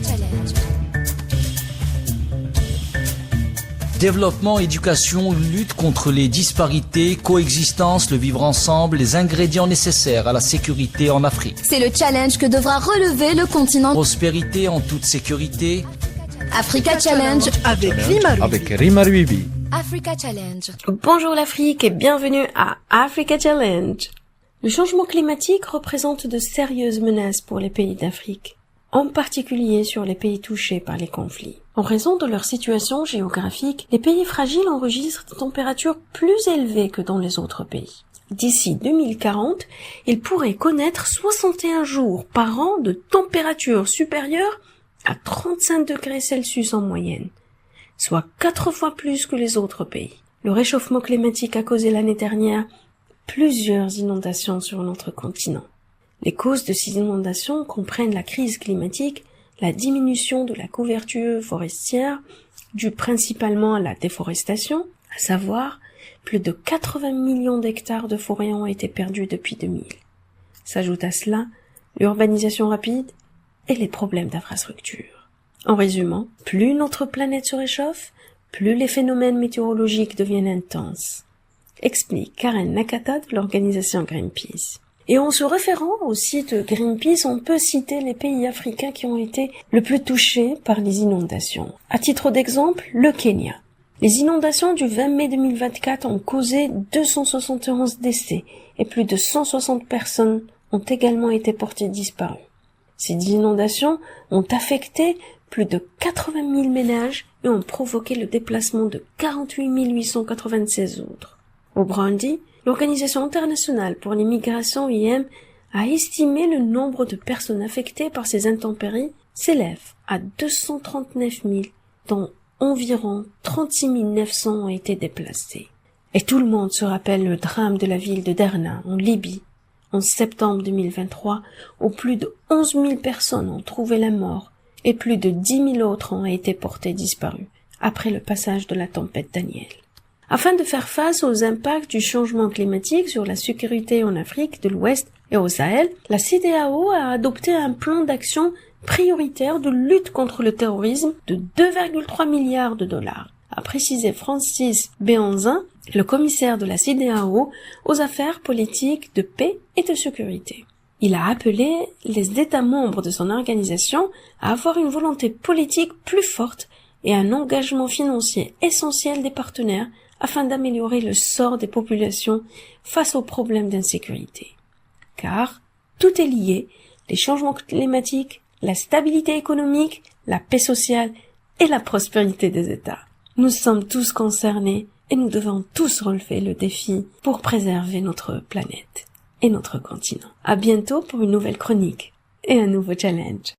Challenge. Développement, éducation, lutte contre les disparités, coexistence, le vivre ensemble, les ingrédients nécessaires à la sécurité en Afrique. C'est le challenge que devra relever le continent. Prospérité en toute sécurité. Africa Challenge avec Rima Ruibi. Africa Challenge. Bonjour l'Afrique et bienvenue à Africa Challenge. Le changement climatique représente de sérieuses menaces pour les pays d'Afrique, en particulier sur les pays touchés par les conflits. En raison de leur situation géographique, les pays fragiles enregistrent des températures plus élevées que dans les autres pays. D'ici 2040, ils pourraient connaître 61 jours par an de température supérieure à 35 degrés Celsius en moyenne, soit 4 fois plus que les autres pays. Le réchauffement climatique a causé l'année dernière plusieurs inondations sur notre continent. Les causes de ces inondations comprennent la crise climatique, la diminution de la couverture forestière, due principalement à la déforestation, à savoir plus de 80 millions d'hectares de forêts ont été perdus depuis 2000. S'ajoute à cela l'urbanisation rapide et les problèmes d'infrastructure. En résumant, plus notre planète se réchauffe, plus les phénomènes météorologiques deviennent intenses, explique Karen Nakata de l'organisation Greenpeace. Et en se référant au site Greenpeace, on peut citer les pays africains qui ont été le plus touchés par les inondations. À titre d'exemple, le Kenya. Les inondations du 20 mai 2024 ont causé 271 décès et plus de 160 personnes ont également été portées disparues. Ces inondations ont affecté plus de 80 000 ménages et ont provoqué le déplacement de 48 896 autres. Au Burundi, l'Organisation internationale pour les migrations OIM a estimé le nombre de personnes affectées par ces intempéries s'élève à 239 000, dont environ 36 900 ont été déplacés. Et tout le monde se rappelle le drame de la ville de Derna, en Libye, en septembre 2023, où plus de 11 000 personnes ont trouvé la mort et plus de 10 000 autres ont été portées disparues après le passage de la tempête Daniel. Afin de faire face aux impacts du changement climatique sur la sécurité en Afrique de l'Ouest et au Sahel, la CEDEAO a adopté un plan d'action prioritaire de lutte contre le terrorisme de 2,3 milliards de dollars, a précisé Francis Béhanzin, le commissaire de la CEDEAO aux affaires politiques de paix et de sécurité. Il a appelé les États membres de son organisation à avoir une volonté politique plus forte et un engagement financier essentiel des partenaires afin d'améliorer le sort des populations face aux problèmes d'insécurité. Car tout est lié, les changements climatiques, la stabilité économique, la paix sociale et la prospérité des États. Nous sommes tous concernés et nous devons tous relever le défi pour préserver notre planète et notre continent. À bientôt pour une nouvelle chronique et un nouveau challenge.